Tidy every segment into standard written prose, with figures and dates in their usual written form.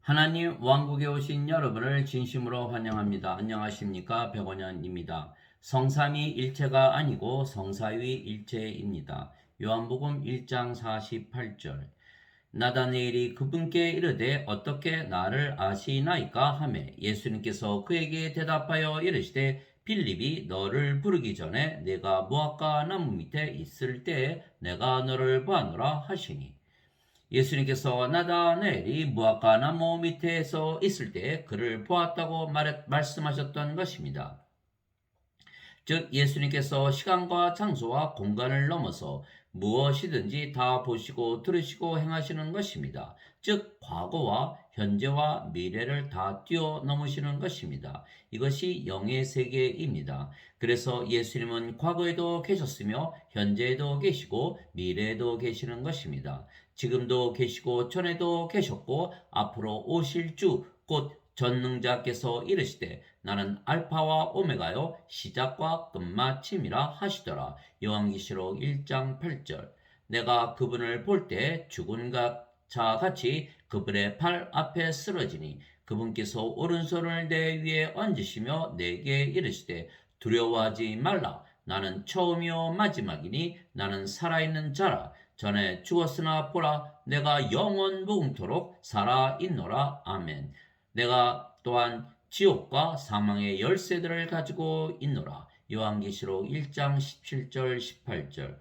하나님 왕국에 오신 여러분을 진심으로 환영합니다. 안녕하십니까? 백원현입니다. 성삼위 일체가 아니고 성사위 일체입니다. 요한복음 1장 48절. 나다네엘이 그분께 이르되 어떻게 나를 아시나이까 하매 예수님께서 그에게 대답하여 이르시되 빌립이 너를 부르기 전에 내가 무화과 나무 밑에 있을 때에 내가 너를 보았노라 하시니, 예수님께서 나다나엘이 무화과 나무 밑에서 있을 때 그를 보았다고 말씀하셨던 것입니다. 즉 예수님께서 시간과 장소와 공간을 넘어서 무엇이든지 다 보시고 들으시고 행하시는 것입니다. 즉 과거와 현재와 미래를 다 뛰어넘으시는 것입니다. 이것이 영의 세계입니다. 그래서 예수님은 과거에도 계셨으며 현재에도 계시고 미래에도 계시는 것입니다. 지금도 계시고 전에도 계셨고 앞으로 오실 주 곧 전능자께서 이르시되 나는 알파와 오메가요 시작과 끝마침이라 하시더라. 요한계시록 1장 8절. 내가 그분을 볼 때 죽은 자 같이 그분의 팔 앞에 쓰러지니 그분께서 오른손을 내 위에 얹으시며 내게 이르시되 두려워하지 말라. 나는 처음이요 마지막이니 나는 살아있는 자라. 전에 죽었으나 보라 내가 영원 무궁토록 살아있노라. 아멘. 내가 또한 지옥과 사망의 열쇠들을 가지고 있노라. 요한계시록 1장 17절 18절.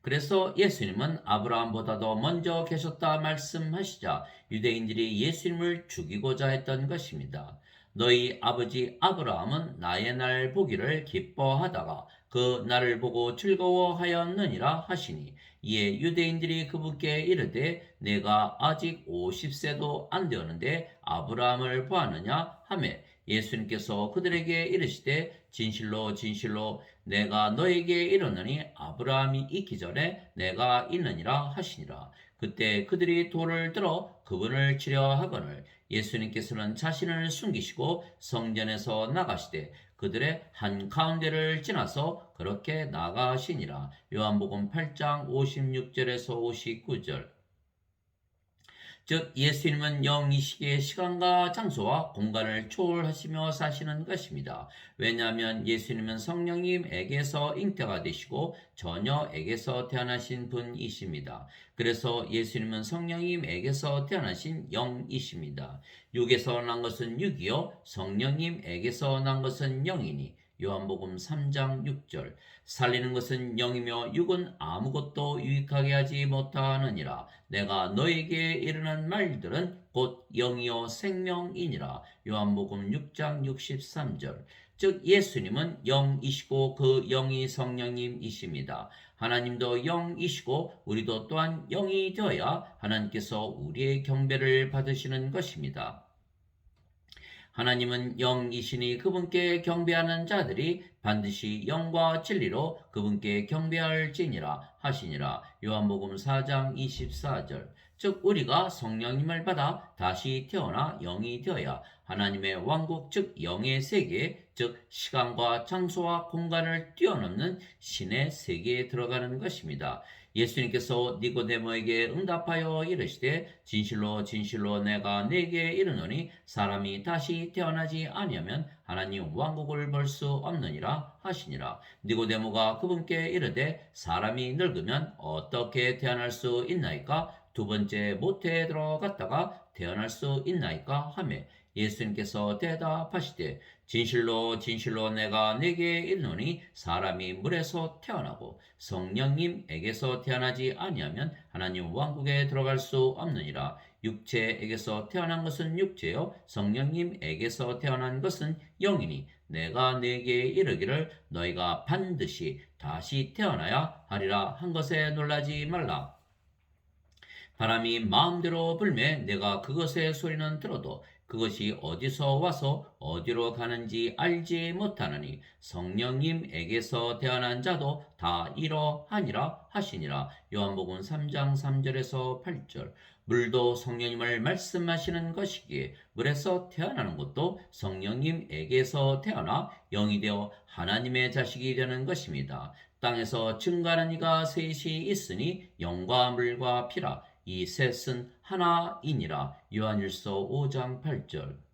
그래서 예수님은 아브라함보다도 먼저 계셨다 말씀하시자 유대인들이 예수님을 죽이고자 했던 것입니다. 너희 아버지 아브라함은 나의 날 보기를 기뻐하다가 그 날을 보고 즐거워하였느니라 하시니, 이에 유대인들이 그분께 이르되 내가 아직 50세도 안 되었는데 아브라함을 보았느냐 하매 예수님께서 그들에게 이르시되 진실로 진실로 내가 너에게 이르노니 아브라함이 있기 전에 내가 있느니라 하시니라. 그때 그들이 돌을 들어 그분을 치려 하거늘 예수님께서는 자신을 숨기시고 성전에서 나가시되 그들의 한가운데를 지나서 그렇게 나가시니라. 요한복음 8장 56절에서 59절. 즉 예수님은 영이시기에 시간과 장소와 공간을 초월하시며 사시는 것입니다. 왜냐하면 예수님은 성령님에게서 잉태가 되시고 처녀에게서 태어나신 분이십니다. 그래서 예수님은 성령님에게서 태어나신 영이십니다. 육에서 난 것은 육이요 성령님에게서 난 것은 영이니 요한복음 3장 6절. 살리는 것은 영이며 육은 아무것도 유익하게 하지 못하느니라. 내가 너에게 이르는 말들은 곧 영이요 생명이니라. 요한복음 6장 63절. 즉 예수님은 영이시고 그 영이 성령님이십니다. 하나님도 영이시고 우리도 또한 영이 되어야 하나님께서 우리의 경배를 받으시는 것입니다. 하나님은 영이시니 그분께 경배하는 자들이 반드시 영과 진리로 그분께 경배할지니라 하시니라. 요한복음 4장 24절. 즉 우리가 성령님을 받아 다시 태어나 영이 되어야 하나님의 왕국 즉 영의 세계 즉 시간과 장소와 공간을 뛰어넘는 신의 세계에 들어가는 것입니다. 예수님께서 니고데모에게 응답하여 이르시되 진실로 진실로 내가 네게 이르노니 사람이 다시 태어나지 아니하면 하나님 왕국을 볼 수 없느니라 하시니라. 니고데모가 그분께 이르되 사람이 늙으면 어떻게 태어날 수 있나이까? 두 번째 모태에 들어갔다가 태어날 수 있나이까 하매 예수님께서 대답하시되 진실로 진실로 내가 네게 이르노니 사람이 물에서 태어나고 성령님에게서 태어나지 아니하면 하나님 왕국에 들어갈 수 없느니라. 육체에게서 태어난 것은 육체요 성령님에게서 태어난 것은 영이니 내가 네게 이르기를 너희가 반드시 다시 태어나야 하리라 한 것에 놀라지 말라. 바람이 마음대로 불매 내가 그것의 소리는 들어도 그것이 어디서 와서 어디로 가는지 알지 못하느니 성령님에게서 태어난 자도 다 이러하니라 하시니라. 요한복음 3장 3절에서 8절. 물도 성령님을 말씀하시는 것이기에 물에서 태어나는 것도 성령님에게서 태어나 영이 되어 하나님의 자식이 되는 것입니다. 땅에서 증거하는 이가 셋이 있으니 영과 물과 피라. 이 셋은 하나이니라. 요한일서 5장 8절.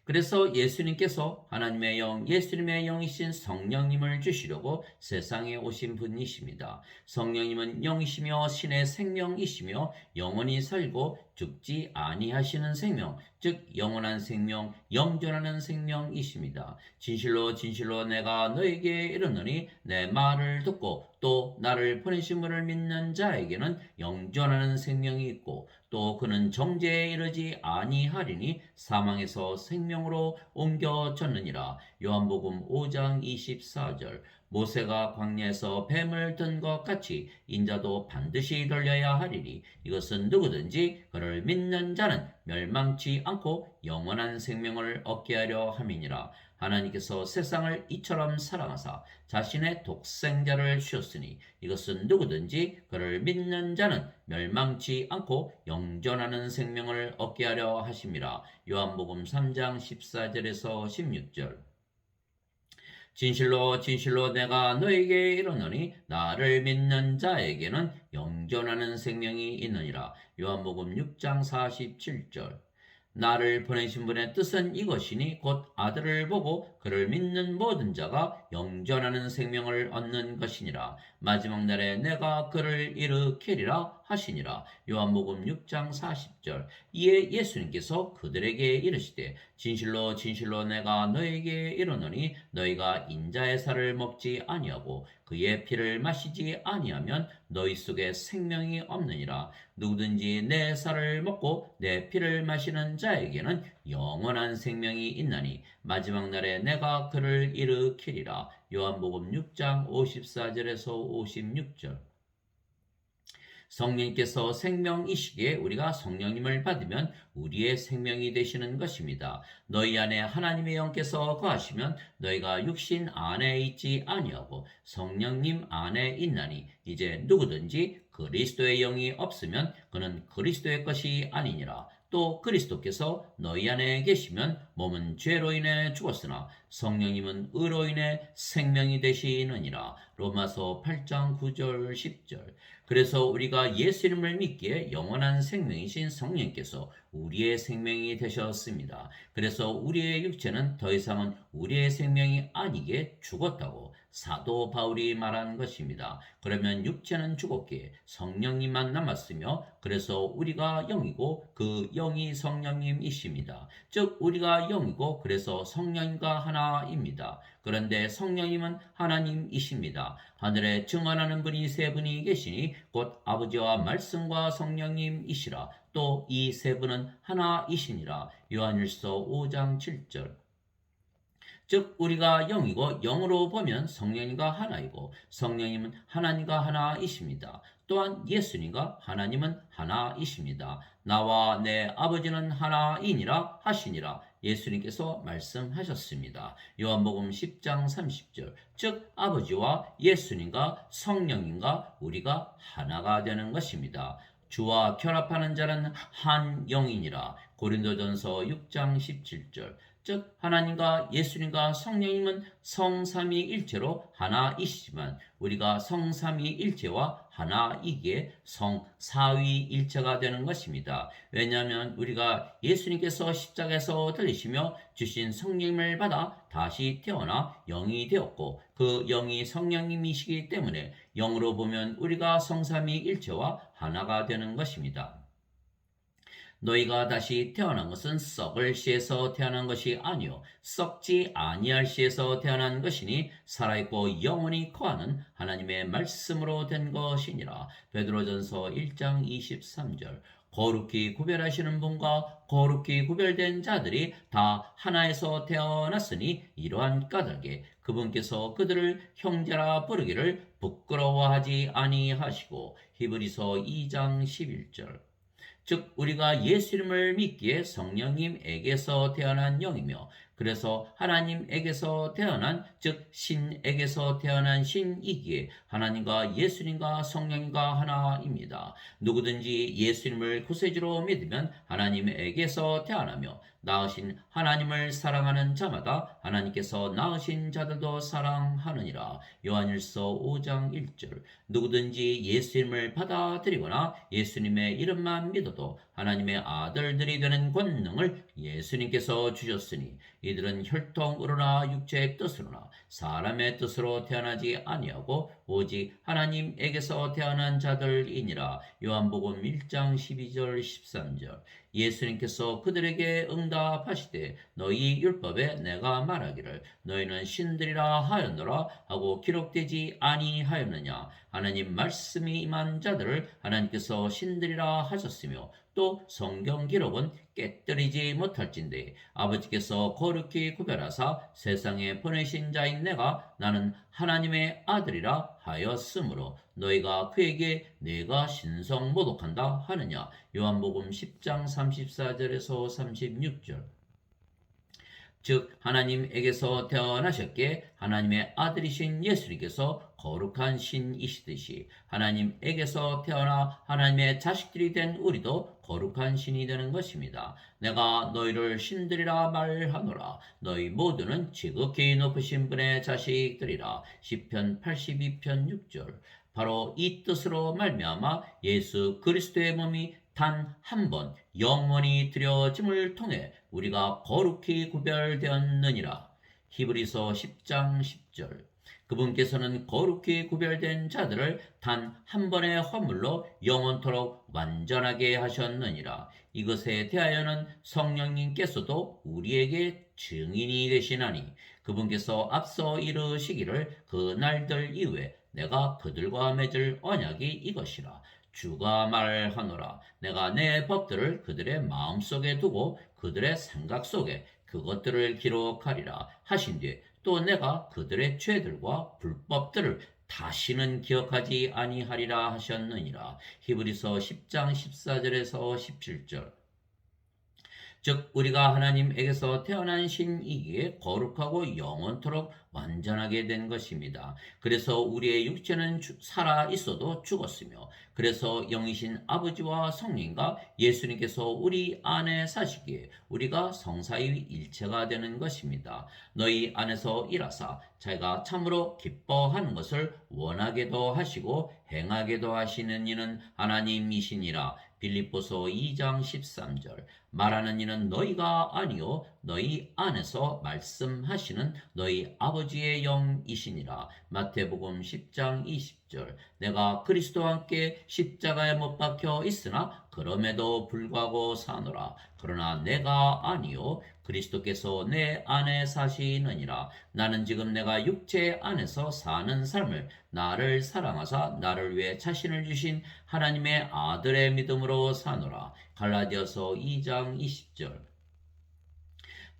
그래서 예수님께서 하나님의 영, 예수님의 영이신 성령님을 주시려고 세상에 오신 분이십니다. 성령님은 영이시며 신의 생명이시며 영원히 살고 죽지 아니하시는 생명, 즉 영원한 생명, 영존하는 생명이십니다. 진실로 진실로 내가 너에게 이르노니 내 말을 듣고 또 나를 보내신 분을 믿는 자에게는 영존하는 생명이 있고 또 그는 정죄에 이르지 아니하리니 사망에서 생명으로 옮겨졌느니라. 요한복음 5장 24절. 모세가 광야에서 뱀을 든 것 같이 인자도 반드시 돌려야 하리니 이것은 누구든지 그를 믿는 자는 멸망치 않고 영원한 생명을 얻게 하려 함이니라. 하나님께서 세상을 이처럼 사랑하사 자신의 독생자를 주셨으니 이것은 누구든지 그를 믿는 자는 멸망치 않고 영존하는 생명을 얻게 하려 하심이라. 요한복음 3장 14절에서 16절. 진실로 진실로 내가 너에게 이르노니 나를 믿는 자에게는 영존하는 생명이 있느니라. 요한복음 6장 47절. 나를 보내신 분의 뜻은 이것이니 곧 아들을 보고 그를 믿는 모든 자가 영존하는 생명을 얻는 것이니라. 마지막 날에 내가 그를 일으키리라 하시니라. 요한복음 6장 40절. 이에 예수님께서 그들에게 이르시되 진실로 진실로 내가 너에게 이르노니 너희가 인자의 살을 먹지 아니하고 그의 피를 마시지 아니하면 너희 속에 생명이 없느니라. 누구든지 내 살을 먹고 내 피를 마시는 자에게는 영원한 생명이 있나니 마지막 날에 내가 그를 일으키리라. 요한복음 6장 54절에서 56절. 성령님께서 생명이시기에 우리가 성령님을 받으면 우리의 생명이 되시는 것입니다. 너희 안에 하나님의 영께서 거하시면 너희가 육신 안에 있지 아니하고 성령님 안에 있나니 이제 누구든지 그리스도의 영이 없으면 그는 그리스도의 것이 아니니라. 또 그리스도께서 너희 안에 계시면 몸은 죄로 인해 죽었으나 성령님은 의로 인해 생명이 되시느니라. 로마서 8장 9절 10절. 그래서 우리가 예수님을 믿기에 영원한 생명이신 성령께서 우리의 생명이 되셨습니다. 그래서 우리의 육체는 더 이상은 우리의 생명이 아니게 죽었다고 사도 바울이 말한 것입니다. 그러면 육체는 죽었기에 성령님만 남았으며 그래서 우리가 영이고 그 영이 성령님이십니다. 즉 우리가 영이고 그래서 성령과 하나입니다. 그런데 성령님은 하나님이십니다. 하늘에 증언하는 분이 세 분이 계시니 곧 아버지와 말씀과 성령님이시라. 또 이 세 분은 하나이시니라. 요한일서 5장 7절. 즉 우리가 영이고 영으로 보면 성령님과 하나이고 성령님은 하나님과 하나이십니다. 또한 예수님과 하나님은 하나이십니다. 나와 내 아버지는 하나이니라 하시니라. 예수님께서 말씀하셨습니다. 요한복음 10장 30절. 즉 아버지와 예수님과 성령님과 우리가 하나가 되는 것입니다. 주와 결합하는 자는 한 영이니라. 고린도전서 6장 17절. 즉 하나님과 예수님과 성령님은 성삼위일체로 하나이시지만 우리가 성삼위일체와 하나이기에 성사위일체가 되는 것입니다. 왜냐하면 우리가 예수님께서 십자가에서 들리시며 주신 성령님을 받아 다시 태어나 영이 되었고 그 영이 성령님이시기 때문에 영으로 보면 우리가 성삼위일체와 하나가 되는 것입니다. 너희가 다시 태어난 것은 썩을 씨에서 태어난 것이 아니요 썩지 아니할 씨에서 태어난 것이니 살아있고 영원히 거하는 하나님의 말씀으로 된 것이니라. 베드로전서 1장 23절. 거룩히 구별하시는 분과 거룩히 구별된 자들이 다 하나에서 태어났으니 이러한 까닭에 그분께서 그들을 형제라 부르기를 부끄러워하지 아니하시고. 히브리서 2장 11절. 즉 우리가 예수님을 믿기에 성령님에게서 태어난 영이며 그래서 하나님에게서 태어난, 즉 신에게서 태어난 신이기에 하나님과 예수님과 성령과 하나입니다. 누구든지 예수님을 구세주로 믿으면 하나님에게서 태어나며 낳으신 하나님을 사랑하는 자마다 하나님께서 낳으신 자들도 사랑하느니라. 요한일서 5장 1절. 누구든지 예수님을 받아들이거나 예수님의 이름만 믿어도 하나님의 아들들이 되는 권능을 예수님께서 주셨으니 이들은 혈통으로나 육체의 뜻으로나 사람의 뜻으로 태어나지 아니하고 오직 하나님에게서 태어난 자들이니라. 요한복음 1장 12절 13절. 예수님께서 그들에게 응답하시되 너희 율법에 내가 말하기를 너희는 신들이라 하였노라 하고 기록되지 아니하였느냐. 하나님 말씀이 임한 자들을 하나님께서 신들이라 하셨으며 또 성경 기록은 깨뜨리지 못할진대 아버지께서 거룩히 구별하사 세상에 보내신 자인 내가 나는 하나님의 아들이라 하였으므로 너희가 그에게 내가 신성 모독한다 하느냐. 요한복음 10장 34절에서 36절. 즉 하나님에게서 태어나셨기에 하나님의 아들이신 예수님께서 거룩한 신이시듯이 하나님에게서 태어나 하나님의 자식들이 된 우리도 거룩한 신이 되는 것입니다. 내가 너희를 신들이라 말하노라. 너희 모두는 지극히 높으신 분의 자식들이라. 시편 82편 6절. 바로 이 뜻으로 말미암아 예수 그리스도의 몸이 단 한 번 영원히 드려짐을 통해 우리가 거룩히 구별되었느니라. 히브리서 10장 10절. 그분께서는 거룩히 구별된 자들을 단 한 번의 화물로 영원토록 완전하게 하셨느니라. 이것에 대하여는 성령님께서도 우리에게 증인이 되시나니 그분께서 앞서 이르시기를 그 날들 이후에 내가 그들과 맺을 언약이 이것이라. 주가 말하노라. 내가 내 법들을 그들의 마음속에 두고 그들의 생각 속에 그것들을 기록하리라 하신 뒤에 또 내가 그들의 죄들과 불법들을 다시는 기억하지 아니하리라 하셨느니라. 히브리서 10장 14절에서 17절. 즉 우리가 하나님에게서 태어난 신이기에 거룩하고 영원토록 완전하게 된 것입니다. 그래서 우리의 육체는 살아 있어도 죽었으며 그래서 영이신 아버지와 성령과 예수님께서 우리 안에 사시기에 우리가 성사의 일체가 되는 것입니다. 너희 안에서 일하사 자기가 참으로 기뻐하는 것을 원하게도 하시고 행하게도 하시는 이는 하나님이시니라. 빌립보서 2장 13절. 말하는 이는 너희가 아니요 너희 안에서 말씀하시는 너희 아버지의 영이시니라. 마태복음 10장 20절. 내가 그리스도와 함께 십자가에 못 박혀 있으나 그럼에도 불구하고 사노라. 그러나 내가 아니요 그리스도께서 내 안에 사시느니라. 나는 지금 내가 육체 안에서 사는 삶을 나를 사랑하사 나를 위해 자신을 주신 하나님의 아들의 믿음으로 사노라. 갈라디아서 2장 20절.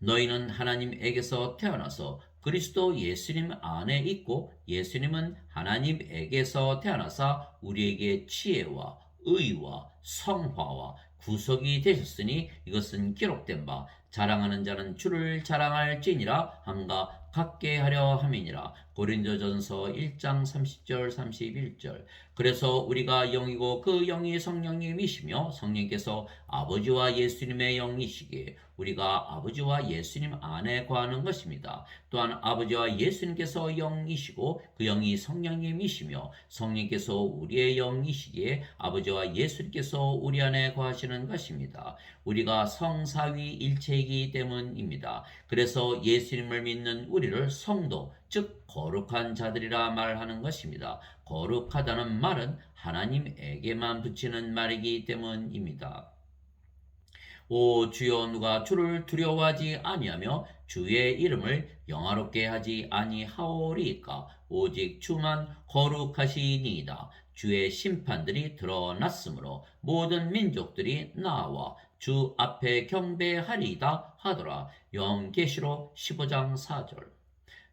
너희는 하나님에게서 태어나서 그리스도 예수님 안에 있고 예수님은 하나님에게서 태어나사 우리에게 지혜와 의와 성화와 구속이 되셨으니 이것은 기록된 바 자랑하는 자는 주를 자랑할지니라 함과 같게 하려 함이니라. 고린도전서 1장 30절 31절. 그래서 우리가 영이고 그 영이 성령님이시며 성령께서 아버지와 예수님의 영이시기에 우리가 아버지와 예수님 안에 거하는 것입니다. 또한 아버지와 예수님께서 영이시고 그 영이 성령님이시며 성령께서 우리의 영이시기에 아버지와 예수님께서 우리 안에 거하시는 것입니다. 우리가 성사위 일체이기 때문입니다. 그래서 예수님을 믿는 우리를 성도, 즉 거룩한 자들이라 말하는 것입니다. 거룩하다는 말은 하나님에게만 붙이는 말이기 때문입니다. 오 주여 누가 주를 두려워하지 아니하며 주의 이름을 영화롭게 하지 아니하오리까. 오직 주만 거룩하시니이다. 주의 심판들이 드러났으므로 모든 민족들이 나와 주 앞에 경배하리이다 하더라. 요한계시록 15장 4절.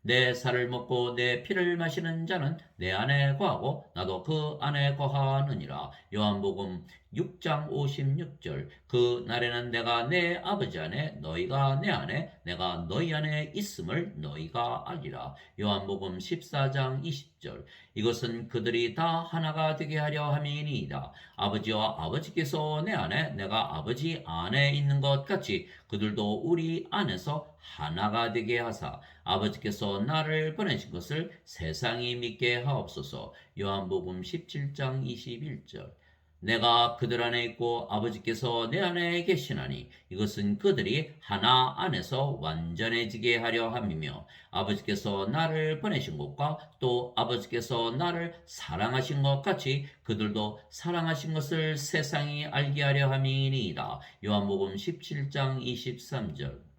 내 살을 먹고 내 피를 마시는 자는 내 안에 거하고 나도 그 안에 거하느니라. 요한복음 6장 56절 그 날에는 내가 내 아버지 안에 너희가 내 안에 내가 너희 안에 있음을 너희가 알리라. 요한복음 14장 20절 이것은 그들이 다 하나가 되게 하려 함이니이다. 아버지와 아버지께서 내 안에 내가 아버지 안에 있는 것 같이 그들도 우리 안에서 하나가 되게 하사 아버지께서 나를 보내신 것을 세상이 믿게 하옵소서. 요한복음 17장 21절 내가 그들 안에 있고 아버지께서 내 안에 계시나니 이것은 그들이 하나 안에서 완전해지게 하려 함이며 아버지께서 나를 보내신 것과 또 아버지께서 나를 사랑하신 것 같이 그들도 사랑하신 것을 세상이 알게 하려 함이니이다. 요한복음 17장 23절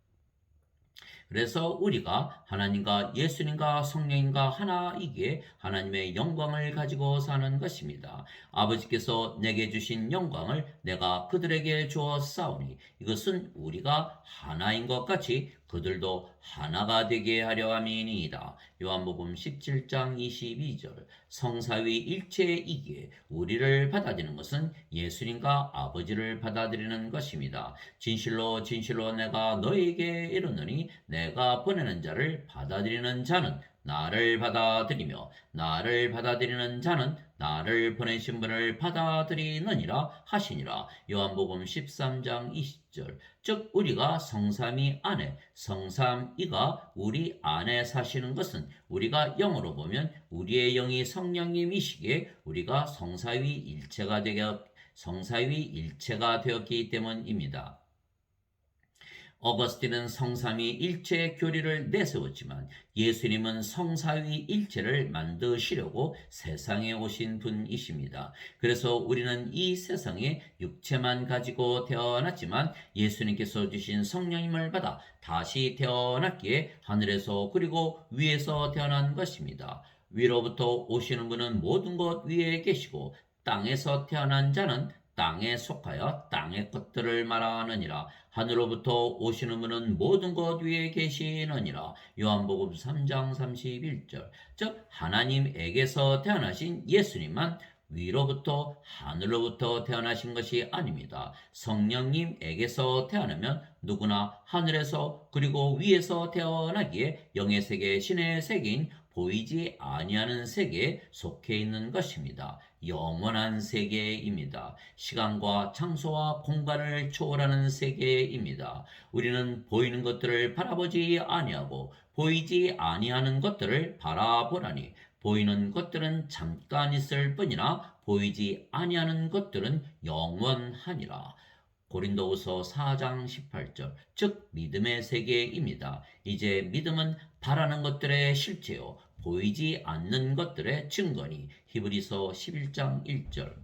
그래서 우리가 하나님과 예수님과 성령님과 하나이기에 하나님의 영광을 가지고 사는 것입니다. 아버지께서 내게 주신 영광을 내가 그들에게 주었사오니 이것은 우리가 하나인 것 같이 그들도 하나가 되게 하려 함이니이다. 요한복음 17장 22절 성사위 일체이기에 우리를 받아들이는 것은 예수님과 아버지를 받아들이는 것입니다. 진실로 진실로 내가 너에게 이르노니 내가 보내는 자를 받아들이는 자는 나를 받아들이며 나를 받아들이는 자는 나를 보내신 분을 받아들이느니라 하시니라. 요한복음 13장 20절 즉 우리가 성삼위 안에 성삼위가 우리 안에 사시는 것은 우리가 영으로 보면 우리의 영이 성령님이시기에 우리가 성사위 일체가 되었기 때문입니다. 어거스틴은 성삼위 일체의 교리를 내세웠지만 예수님은 성사위 일체를 만드시려고 세상에 오신 분이십니다. 그래서 우리는 이 세상에 육체만 가지고 태어났지만 예수님께서 주신 성령님을 받아 다시 태어났기에 하늘에서 그리고 위에서 태어난 것입니다. 위로부터 오시는 분은 모든 것 위에 계시고 땅에서 태어난 자는 땅에 속하여 땅의 것들을 말하느니라. 하늘로부터 오시는 분은 모든 것 위에 계시느니라. 요한복음 3장 31절 즉 하나님에게서 태어나신 예수님만 위로부터 하늘로부터 태어나신 것이 아닙니다. 성령님에게서 태어나면 누구나 하늘에서 그리고 위에서 태어나기에 영의 세계, 신의 세계인 보이지 아니하는 세계에 속해 있는 것입니다. 영원한 세계입니다. 시간과 장소와 공간을 초월하는 세계입니다. 우리는 보이는 것들을 바라보지 아니하고 보이지 아니하는 것들을 바라보라니 보이는 것들은 잠깐 있을 뿐이나 보이지 아니하는 것들은 영원하니라. 고린도후서 4장 18절 즉 믿음의 세계입니다. 이제 믿음은 바라는 것들의 실체요 보이지 않는 것들의 증거니 히브리서 11장 1절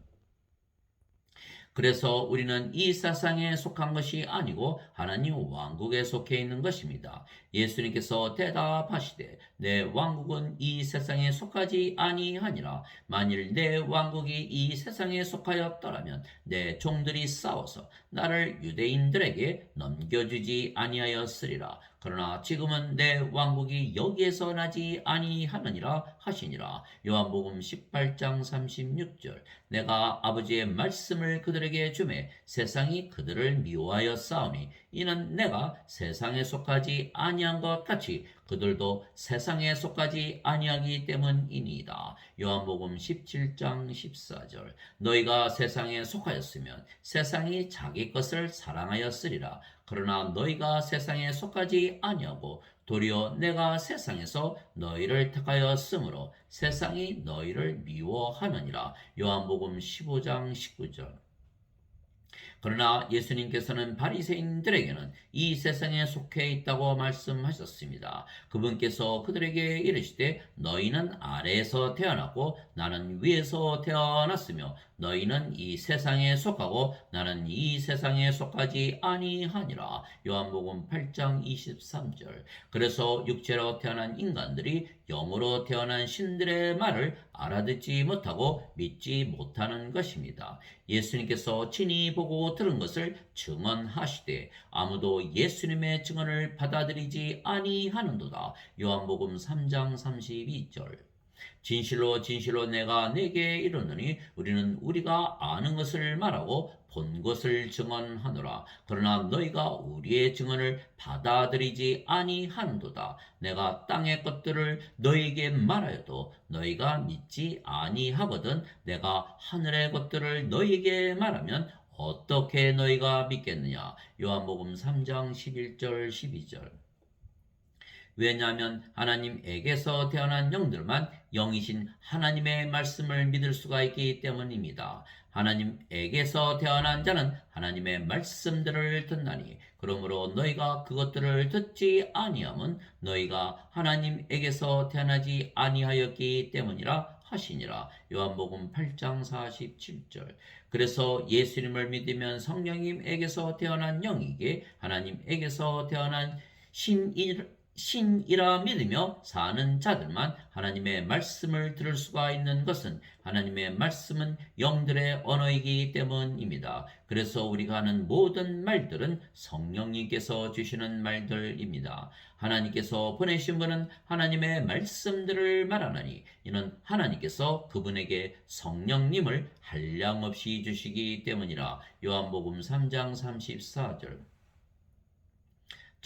그래서 우리는 이 세상에 속한 것이 아니고 하나님 왕국에 속해 있는 것입니다. 예수님께서 대답하시되 내 왕국은 이 세상에 속하지 아니하니라. 만일 내 왕국이 이 세상에 속하였더라면 내 종들이 싸워서 나를 유대인들에게 넘겨주지 아니하였으리라. 그러나 지금은 내 왕국이 여기에서 나지 아니하느니라 하시니라. 요한복음 18장 36절 내가 아버지의 말씀을 그들에게 주매 세상이 그들을 미워하여 싸우니 이는 내가 세상에 속하지 아니한 것 같이 그들도 세상에 속하지 아니하기 때문이니이다. 요한복음 17장 14절 너희가 세상에 속하였으면 세상이 자기 것을 사랑하였으리라. 그러나 너희가 세상에 속하지 아니하고 도리어 내가 세상에서 너희를 택하였으므로 세상이 너희를 미워하느니라. 요한복음 15장 19절 그러나 예수님께서는 바리새인들에게는 이 세상에 속해 있다고 말씀하셨습니다. 그분께서 그들에게 이르시되 너희는 아래에서 태어났고 나는 위에서 태어났으며 너희는 이 세상에 속하고 나는 이 세상에 속하지 아니하니라. 요한복음 8장 23절 그래서 육체로 태어난 인간들이 영으로 태어난 신들의 말을 알아듣지 못하고 믿지 못하는 것입니다. 예수님께서 친히 보고 들은 것을 증언하시되 아무도 예수님의 증언을 받아들이지 아니하는도다. 요한복음 3장 32절 진실로 진실로 내가 네게 이르노니 우리는 우리가 아는 것을 말하고 본 것을 증언하노라. 그러나 너희가 우리의 증언을 받아들이지 아니하는도다. 내가 땅의 것들을 너희에게 말하여도 너희가 믿지 아니하거든 내가 하늘의 것들을 너희에게 말하면 어떻게 너희가 믿겠느냐. 요한복음 3장 11절 12절. 왜냐하면 하나님에게서 태어난 영들만 영이신 하나님의 말씀을 믿을 수가 있기 때문입니다. 하나님에게서 태어난 자는 하나님의 말씀들을 듣나니 그러므로 너희가 그것들을 듣지 아니함은 너희가 하나님에게서 태어나지 아니하였기 때문이라 하시니라. 요한복음 8장 47절. 그래서 예수님을 믿으면 성령님에게서 태어난 영이기에 하나님에게서 태어난 신이라 믿으며 사는 자들만 하나님의 말씀을 들을 수가 있는 것은 하나님의 말씀은 영들의 언어이기 때문입니다. 그래서 우리가 하는 모든 말들은 성령님께서 주시는 말들입니다. 하나님께서 보내신 분은 하나님의 말씀들을 말하나니 이는 하나님께서 그분에게 성령님을 한량없이 주시기 때문이라. 요한복음 3장 34절.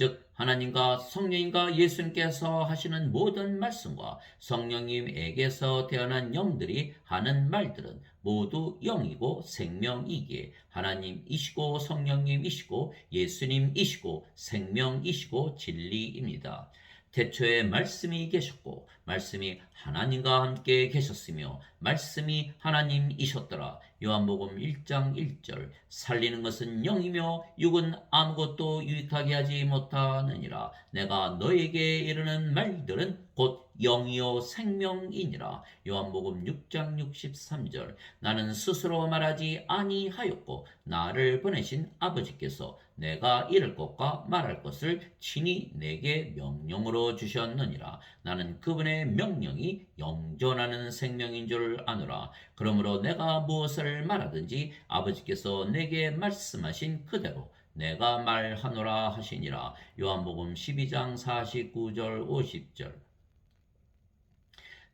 즉 하나님과 성령님과 예수님께서 하시는 모든 말씀과 성령님에게서 태어난 영들이 하는 말들은 모두 영이고 생명이기에 하나님이시고 성령님이시고 예수님이시고 생명이시고 진리입니다. 태초에 말씀이 계셨고 말씀이 하나님과 함께 계셨으며 말씀이 하나님이셨더라. 요한복음 1장 1절. 살리는 것은 영이며 육은 아무것도 유익하게 하지 못하느니라. 내가 너에게 이르는 말들은 곧 영이요 생명이니라. 요한복음 6장 63절. 나는 스스로 말하지 아니하였고 나를 보내신 아버지께서 내가 이를 것과 말할 것을 친히 내게 명령으로 주셨느니라. 나는 그분의 명령이 영존하는 생명인 줄 아노라. 그러므로 내가 무엇을 말하든지 아버지께서 내게 말씀하신 그대로 내가 말하노라 하시니라. 요한복음 12장 49절 50절.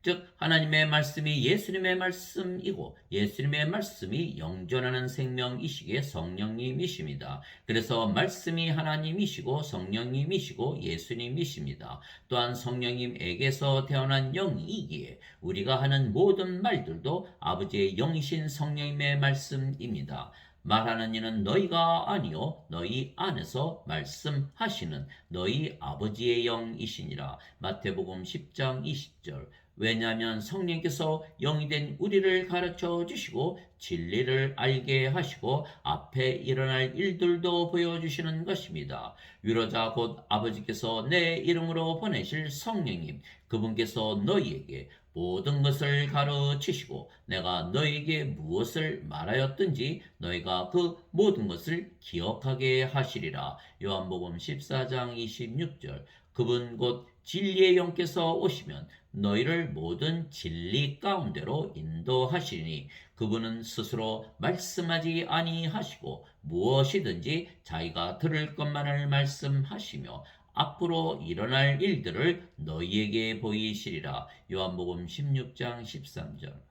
즉 하나님의 말씀이 예수님의 말씀이고 예수님의 말씀이 영존하는 생명이시기에 성령님이십니다. 그래서 말씀이 하나님이시고 성령님이시고 예수님이십니다. 또한 성령님에게서 태어난 영이기에 우리가 하는 모든 말들도 아버지의 영이신 성령님의 말씀입니다. 말하는 이는 너희가 아니요 너희 안에서 말씀하시는 너희 아버지의 영이시니라. 마태복음 10장 20절. 왜냐하면 성령께서 영이 된 우리를 가르쳐 주시고 진리를 알게 하시고 앞에 일어날 일들도 보여주시는 것입니다. 위로자 곧 아버지께서 내 이름으로 보내실 성령님 그분께서 너희에게 모든 것을 가르치시고 내가 너희에게 무엇을 말하였든지 너희가 그 모든 것을 기억하게 하시리라. 요한복음 14장 26절. 그분 곧 진리의 영께서 오시면 너희를 모든 진리 가운데로 인도하시니 그분은 스스로 말씀하지 아니하시고 무엇이든지 자기가 들을 것만을 말씀하시며 앞으로 일어날 일들을 너희에게 보이시리라. 요한복음 16장 13절.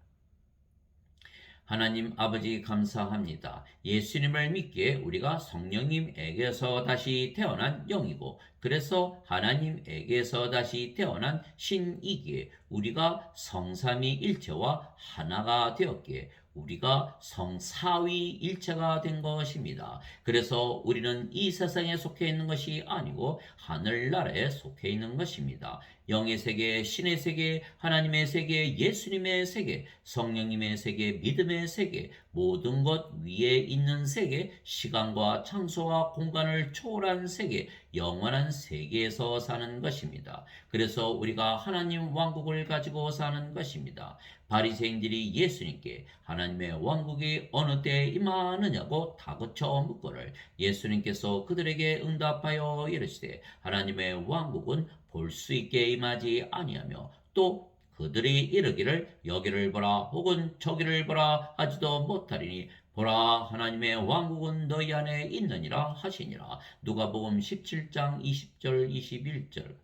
하나님 아버지 감사합니다. 예수님을 믿기에 우리가 성령님에게서 다시 태어난 영이고 그래서 하나님에게서 다시 태어난 신이기에 우리가 성삼위일체와 하나가 되었기에 우리가 성사위일체가 된 것입니다. 그래서 우리는 이 세상에 속해 있는 것이 아니고 하늘나라에 속해 있는 것입니다. 영의 세계, 신의 세계, 하나님의 세계, 예수님의 세계, 성령님의 세계, 믿음의 세계, 모든 것 위에 있는 세계, 시간과 장소와 공간을 초월한 세계, 영원한 세계에서 사는 것입니다. 그래서 우리가 하나님 왕국을 가지고 사는 것입니다. 바리새인들이 예수님께 하나님의 왕국이 어느 때에 임하느냐고 다그쳐 묻거늘 예수님께서 그들에게 응답하여 이르시되 하나님의 왕국은 볼 수 있게 임하지 아니하며 또 그들이 이르기를 여기를 보라 혹은 저기를 보라 하지도 못하리니 보라 하나님의 왕국은 너희 안에 있느니라 하시니라. 누가복음 17장 20절 21절.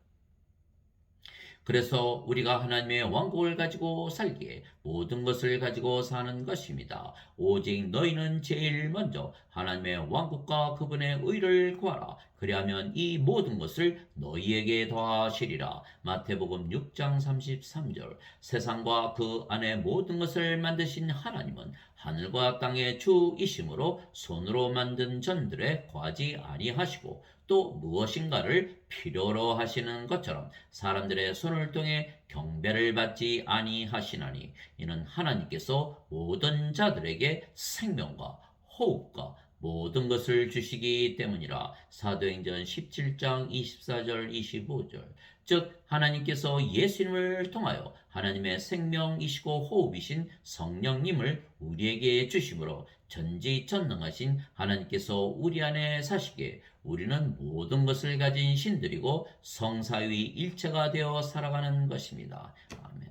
그래서 우리가 하나님의 왕국을 가지고 살기에 모든 것을 가지고 사는 것입니다. 오직 너희는 제일 먼저 하나님의 왕국과 그분의 의를 구하라. 그리하면 이 모든 것을 너희에게 더하시리라. 마태복음 6장 33절. 세상과 그 안에 모든 것을 만드신 하나님은 하늘과 땅의 주이심으로 손으로 만든 전들에 과지 아니하시고 또 무엇인가를 필요로 하시는 것처럼 사람들의 손을 통해 경배를 받지 아니하시나니 이는 하나님께서 모든 자들에게 생명과 호흡과 모든 것을 주시기 때문이라. 사도행전 17장 24절 25절. 즉 하나님께서 예수님을 통하여 하나님의 생명이시고 호흡이신 성령님을 우리에게 주심으로 전지전능하신 하나님께서 우리 안에 사시기에 우리는 모든 것을 가진 신들이고 성사위 일체가 되어 살아가는 것입니다. 아멘.